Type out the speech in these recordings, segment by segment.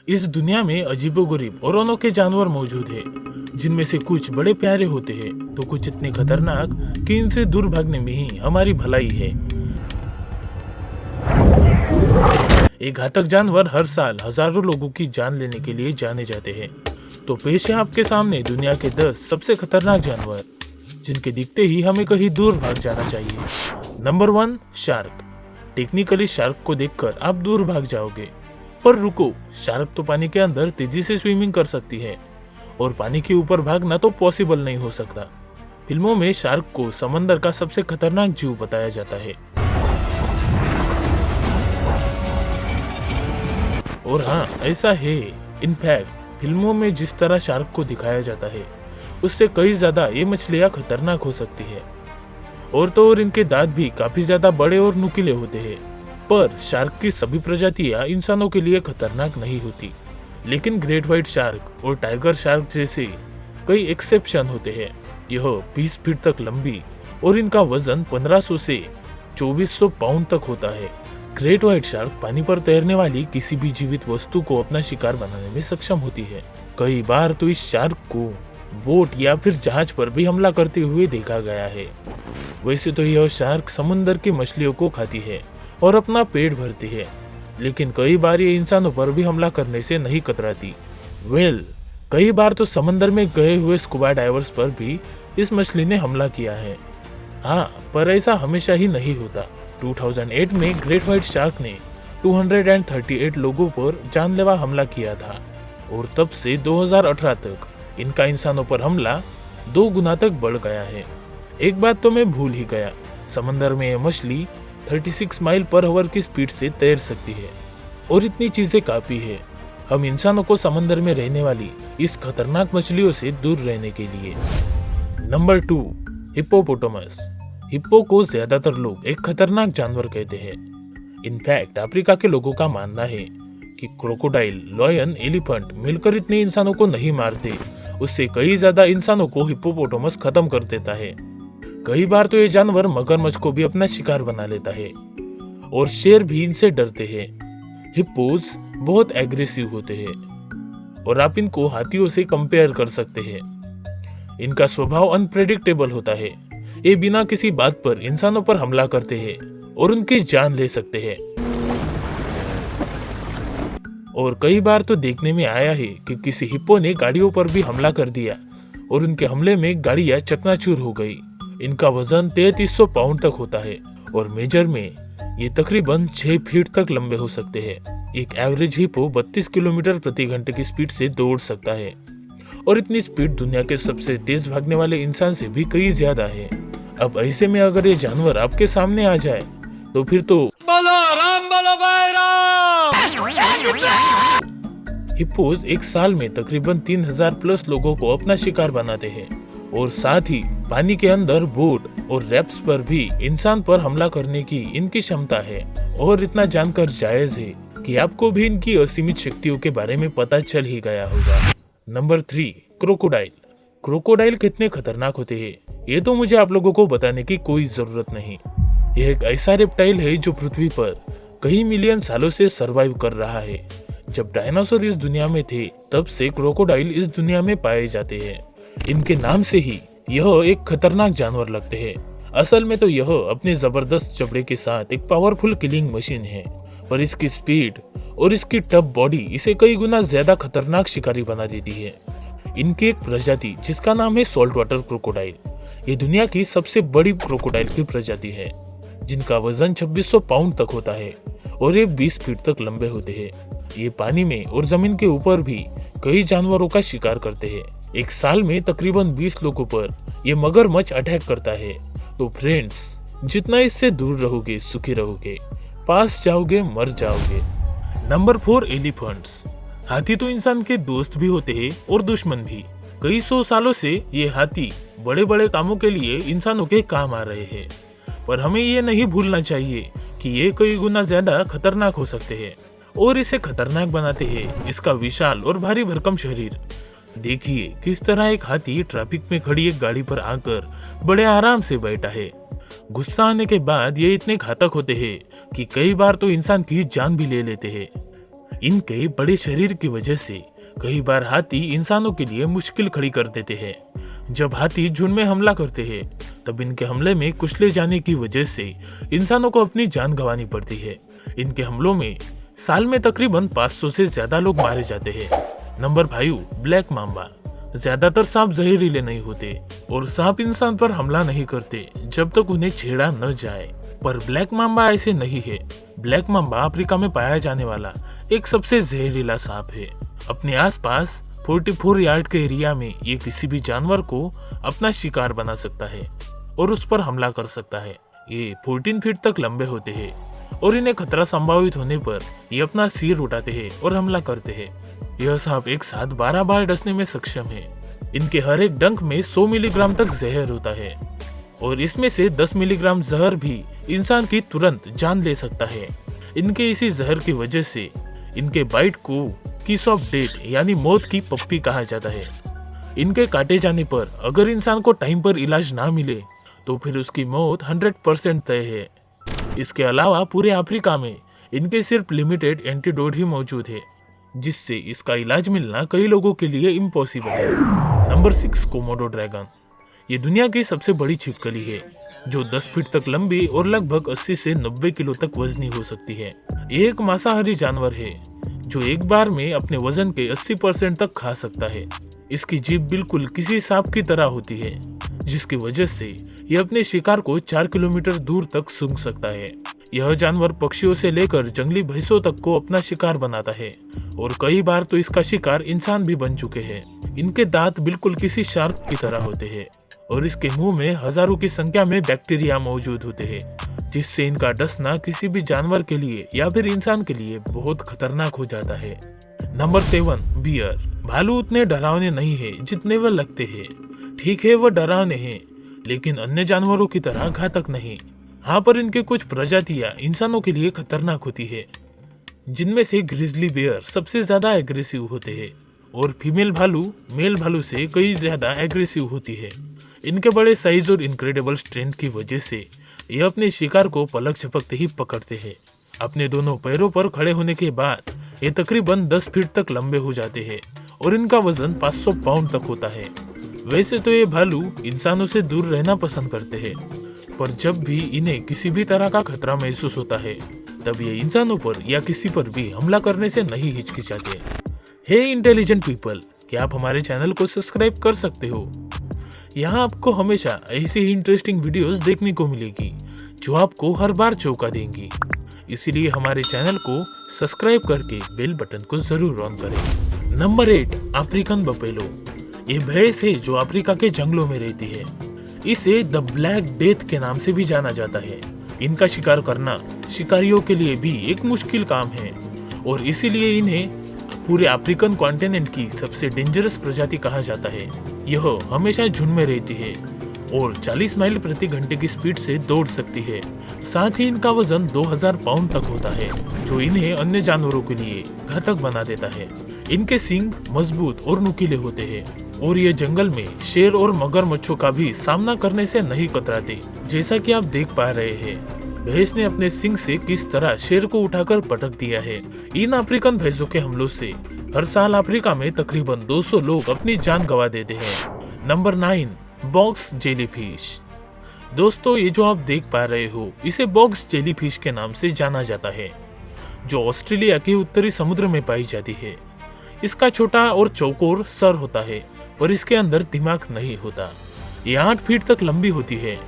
इस दुनिया में अजीबोगरीब और अनोखे जानवर मौजूद हैं, जिनमें से कुछ बड़े प्यारे होते हैं तो कुछ इतने खतरनाक कि इनसे दूर भागने में ही हमारी भलाई है। ये घातक जानवर हर साल हजारों लोगों की जान लेने के लिए जाने जाते हैं। तो पेश है आपके सामने दुनिया के 10 सबसे खतरनाक जानवर, जिनके दिखते ही हमें कहीं दूर भाग जाना चाहिए। Number 1, shark. टेक्निकली शार्क को देखकर आप दूर भाग जाओगे, पर रुको, शार्क तो पानी के अंदर तेजी से स्विमिंग कर सकती है और पानी के ऊपर भागना तो पॉसिबल नहीं हो सकता। फिल्मों में शार्क को समंदर का सबसे खतरनाक जीव बताया जाता है। और हाँ, ऐसा है। इनफैक्ट फिल्मों में जिस तरह शार्क को दिखाया जाता है, उससे कई ज्यादा ये मछलियां खतरनाक हो सकती है। और तो और इनके दांत भी काफी ज्यादा बड़े और नुकीले होते हैं। पर शार्क की सभी प्रजातियां इंसानों के लिए खतरनाक नहीं होती, लेकिन ग्रेट व्हाइट शार्क और टाइगर शार्क जैसे कई एक्सेप्शन होते हैं। यह 20 फीट तक लंबी और इनका वजन 1500 से 2400 पाउंड तक होता है। ग्रेट व्हाइट शार्क पानी पर तैरने वाली किसी भी जीवित वस्तु को अपना शिकार बनाने में सक्षम होती है। कई बार तो इस शार्क को बोट या फिर जहाज पर भी हमला करते हुए देखा गया है। वैसे तो यह शार्क समुद्र की मछलियों को खाती है और अपना पेट भरती है, लेकिन कई बार ये इंसानों पर भी हमला करने से नहीं कतराती। कई बार तो समंदर में गए हुए स्कूबा डाइवर्स पर भी इस मछली ने हमला किया है। हाँ, पर ऐसा हमेशा ही नहीं होता। 2008 में ग्रेट व्हाइट शार्क ने 238 लोगों पर जानलेवा हमला किया था और तब से 2018 तक इनका इंसानों पर हमला 2 गुना तक बढ़ गया है। एक बात तो मैं भूल ही गया, समंदर में यह मछली 36 माइल पर आवर की स्पीड से तैर सकती है और इतनी चीजें काफी है हम इंसानों को समंदर में रहने वाली इस खतरनाक मछलियों से दूर रहने के लिए। Number 2, hippopotamus. हिप्पो को ज्यादातर लोग एक खतरनाक जानवर कहते हैं। इनफैक्ट अफ्रीका के लोगों का मानना है कि क्रोकोडाइल, लॉयन, एलिफेंट मिलकर इतने इंसानों को नहीं मारते, उससे कई ज्यादा इंसानों को हिप्पोपोटामस खत्म कर देता है। कई बार तो ये जानवर मगरमच्छ को भी अपना शिकार बना लेता है और शेर भी इनसे डरते हैं। हिप्पोज बहुत एग्रेसिव होते हैं और आप इनको हाथियों से कंपेयर कर सकते हैं। इनका स्वभाव अनप्रेडिक्टेबल होता है। ये बिना किसी बात पर इंसानों पर हमला करते हैं और उनकी जान ले सकते हैं। और कई बार तो देखने में आया है कि किसी हिप्पो ने गाड़ियों पर भी हमला कर दिया और उनके हमले में गाड़ियां चकनाचूर हो गई। इनका वजन 3300 पाउंड तक होता है और मेजर में ये तकरीबन 6 फीट तक लंबे हो सकते हैं। एक एवरेज हिप्पो 32 किलोमीटर प्रति घंटे की स्पीड से दौड़ सकता है और इतनी स्पीड दुनिया के सबसे तेज भागने वाले इंसान से भी कई ज्यादा है। अब ऐसे में अगर ये जानवर आपके सामने आ जाए तो फिर तो बोलो राम, बोलो भाई राम। हिप्पोज एक साल में तकरीबन 3000 प्लस लोगों को अपना शिकार बनाते हैं और साथ ही पानी के अंदर बोट और रैप्स पर भी इंसान पर हमला करने की इनकी क्षमता है। और इतना जानकर जायज है कि आपको भी इनकी असीमित शक्तियों के बारे में पता चल ही गया होगा। Number 3, crocodile. क्रोकोडाइल कितने खतरनाक होते हैं ये तो मुझे आप लोगों को बताने की कोई जरूरत नहीं। यह एक ऐसा रेप्टाइल है जो पृथ्वी पर कई मिलियन सालों से सरवाइव कर रहा है। जब डायनासोर इस दुनिया में थे तब से क्रोकोडाइल इस दुनिया में पाए जाते हैं। इनके नाम से ही यह एक खतरनाक जानवर लगते हैं। असल में तो यह अपने जबरदस्त चमड़े के साथ एक पावरफुल किलिंग मशीन है, पर इसकी स्पीड और इसकी टफ बॉडी इसे कई गुना ज्यादा खतरनाक शिकारी बना देती है। इनकी एक प्रजाति जिसका नाम है सॉल्ट वाटर क्रोकोडाइल, ये दुनिया की सबसे बड़ी क्रोकोडाइल की प्रजाति है, जिनका वजन 2600 पाउंड तक होता है और ये 20 फीट तक लंबे होते हैं। ये पानी में और जमीन के ऊपर भी कई जानवरों का शिकार करते हैं। एक साल में तकरीबन 20 लोगों पर ये मगरमच्छ अटैक करता है। तो फ्रेंड्स, जितना इससे दूर रहोगे सुखी रहोगे, पास जाओगे मर जाओगे। Number 4, elephants. हाथी तो इंसान के दोस्त भी होते हैं और दुश्मन भी। कई 100 सालों से ये हाथी बड़े बड़े कामों के लिए इंसानों के काम आ रहे हैं, पर हमें ये नहीं भूलना चाहिए कि ये कई गुना ज्यादा खतरनाक हो सकते हैं। और इसे खतरनाक बनाते हैं इसका विशाल और भारी भरकम शरीर। देखिए किस तरह एक हाथी ट्रैफिक में खड़ी एक गाड़ी पर आकर बड़े आराम से बैठा है। गुस्सा आने के बाद ये इतने घातक होते हैं कि कई बार तो इंसान की जान भी ले लेते हैं। इनके बड़े शरीर की वजह से कई बार हाथी इंसानों के लिए मुश्किल खड़ी कर देते हैं। जब हाथी झुंड में हमला करते हैं तब इनके हमले में कुचले जाने की वजह से इंसानों को अपनी जान गंवानी पड़ती है। इनके हमलों में साल में तकरीबन 500 से ज्यादा लोग मारे जाते हैं। Number 5, black Mamba. ज्यादातर सांप जहरीले नहीं होते और सांप इंसान पर हमला नहीं करते जब तक उन्हें छेड़ा न जाए, पर ब्लैक मांबा ऐसे नहीं है। ब्लैक मांबा अफ्रीका में पाया जाने वाला एक सबसे जहरीला सांप है। अपने आसपास 44 यार्ड के एरिया में ये किसी भी जानवर को अपना शिकार बना सकता है और उस पर हमला कर सकता है। ये 14 फीट तक लंबे होते हैं और इन्हें खतरा संभावित होने पर ये अपना सिर उठाते हैं और हमला करते हैं। यह सांप एक साथ 12 बार डसने में सक्षम है। इनके हर एक डंक में 100 मिलीग्राम तक जहर होता है और इसमें से 10 मिलीग्राम जहर भी इंसान की तुरंत जान ले सकता है। इनके इसी जहर की वजह से इनके बाइट को किस ऑफ डेथ यानी मौत की पप्पी कहा जाता है। इनके काटे जाने पर अगर इंसान को टाइम पर इलाज ना मिले तो फिर उसकी मौत 100% तय है। इसके अलावा पूरे अफ्रीका में इनके सिर्फ लिमिटेड एंटीडोट ही मौजूद है, जिससे इसका इलाज मिलना कई लोगों के लिए इम्पॉसिबल है। Number 6, Komodo dragon. ये दुनिया की सबसे बड़ी छिपकली है जो 10 फीट तक लंबी और लगभग 80 से 90 किलो तक वजनी हो सकती है। ये एक मांसाहारी जानवर है जो एक बार में अपने वजन के 80% तक खा सकता है। इसकी जीभ बिल्कुल किसी सांप की तरह होती है, जिसकी वजह से यह अपने शिकार को 4 किलोमीटर दूर तक सूंघ सकता है। यह जानवर पक्षियों से लेकर जंगली भैंसों तक को अपना शिकार बनाता है और कई बार तो इसका शिकार इंसान भी बन चुके हैं। इनके दांत बिल्कुल किसी शार्क की तरह होते हैं और इसके मुंह में हजारों की संख्या में बैक्टीरिया मौजूद होते हैं, जिससे इनका डसना किसी भी जानवर के लिए या फिर इंसान के लिए बहुत खतरनाक हो जाता है। Number 7, bear. भालू उतने डरावने नहीं है जितने वह लगते हैं। ठीक है, वह डरावने हैं लेकिन अन्य जानवरों की तरह घातक नहीं। हाँ, पर इनके कुछ प्रजातियां इंसानों के लिए खतरनाक होती है, जिनमें से ग्रिजली बेयर सबसे ज्यादा एग्रेसिव होते हैं और फीमेल भालू मेल भालू से कई ज्यादा एग्रेसिव होती है। इनके बड़े साइज और इनक्रेडिबल स्ट्रेंथ की वजह से यह अपने शिकार को पलक झपकते ही पकड़ते हैं। अपने दोनों पैरों पर खड़े होने के बाद ये तकरीबन 10 फीट तक लंबे हो जाते हैं और इनका वजन 500 पाउंड तक होता है। वैसे तो ये भालू इंसानों से दूर रहना पसंद करते हैं, पर जब भी इन्हें किसी भी तरह का खतरा महसूस होता है तब ये इंसानों पर या किसी पर भी हमला करने से नहीं हिचकिचाते। हे इंटेलिजेंट पीपल, क्या आप हमारे चैनल को सब्सक्राइब कर सकते हो? यहाँ आपको हमेशा ऐसी ही इंटरेस्टिंग वीडियोस देखने को मिलेगी जो आपको हर बार चौंका देंगी। इसीलिए हमारे चैनल को सब्सक्राइब करके बेल बटन को जरूर ऑन करें। Number 8, African buffalo. ये भैंस है जो अफ्रीका के जंगलों में रहती है। इसे द ब्लैक डेथ के नाम से भी जाना जाता है। इनका शिकार करना शिकारियों के लिए भी एक मुश्किल काम है और इसीलिए इन्हें पूरे अफ्रीकन कॉन्टिनेंट की सबसे डेंजरस प्रजाति कहा जाता है। यह हमेशा झुंड में रहती है और 40 माइल प्रति घंटे की स्पीड से दौड़ सकती है। साथ ही इनका वजन 2000 पाउंड तक होता है, जो इन्हें अन्य जानवरों के लिए घातक बना देता है। इनके सींग मजबूत और नुकीले होते हैं और ये जंगल में शेर और मगरमच्छों का भी सामना करने से नहीं कतराते। जैसा कि आप देख पा रहे हैं, भैंस ने अपने सींग से किस तरह शेर को उठाकर पटक दिया है। इन अफ्रीकन भैंसों के हमलों से हर साल अफ्रीका में तकरीबन 200 लोग अपनी जान गंवा देते हैं। Number 9, box jellyfish. दोस्तों, ये जो आप देख पा रहे हो इसे बॉक्स जेलीफिश के नाम से जाना जाता है, जो ऑस्ट्रेलिया के उत्तरी समुद्र में पाई जाती है। इसका छोटा और चौकोर सर होता है, पर इसके अंदर दिमाग नहीं होता। ये 8 फीट तक लंबी होती है।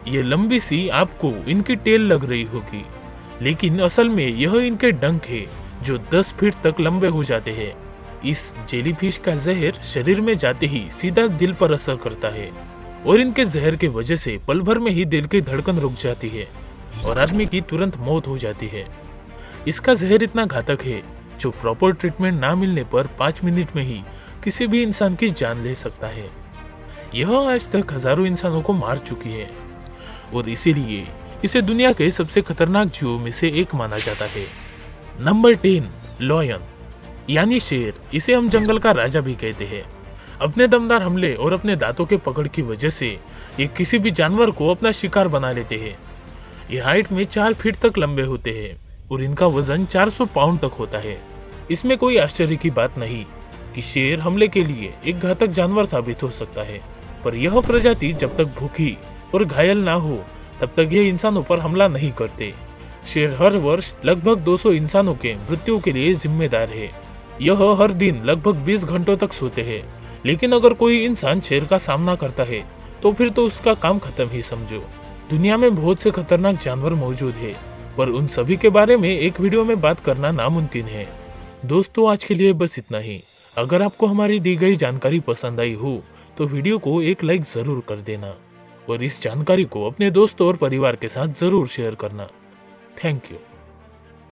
ये लंबी सी आपको इनकी टेल लग रही होगी, लेकिन असल में यह इनके डंक है जो 10 फीट तक लंबे हो जाते हैं। इस जेलीफिश का जहर शरीर में जाते ही सीधा दिल पर असर करता है और इनके जहर के वजह से पल भर में ही दिल की धड़कन रुक जाती है और आदमी की तुरंत मौत हो जाती है। इसका जहर इतना घातक है जो प्रॉपर ट्रीटमेंट ना मिलने पर 5 मिनट में ही किसी भी इंसान की जान ले सकता है। यह आज तक हजारों इंसानों को मार चुकी है और इसीलिए इसे दुनिया के सबसे खतरनाक जीवों में से एक माना जाता है। नंबर 10, लॉयन यानी शेर। इसे हम जंगल का राजा भी कहते हैं। अपने दमदार हमले और अपने दांतों के पकड़ की वजह से ये किसी भी जानवर को अपना शिकार बना लेते हैं। ये हाइट में 4 फीट तक लंबे होते हैं और इनका वजन 400 पाउंड तक होता है। इसमें कोई आश्चर्य की बात नहीं कि शेर हमले के लिए एक घातक जानवर साबित हो सकता है, पर यह प्रजाति जब तक भूखी और घायल ना हो तब तक ये इंसानों पर हमला नहीं करते। शेर हर वर्ष लगभग 200 इंसानों के मृत्यु के लिए जिम्मेदार है। यह हर दिन लगभग 20 घंटों तक सोते हैं, लेकिन अगर कोई इंसान शेर का सामना करता है तो फिर तो उसका काम खत्म ही समझो। दुनिया में बहुत से खतरनाक जानवर मौजूद है, पर उन सभी के बारे में एक वीडियो में बात करना नामुमकिन है। दोस्तों, आज के लिए बस इतना ही। अगर आपको हमारी दी गई जानकारी पसंद आई हो तो वीडियो को एक लाइक जरूर कर देना और इस जानकारी को अपने दोस्तों और परिवार के साथ जरूर शेयर करना। Thank you.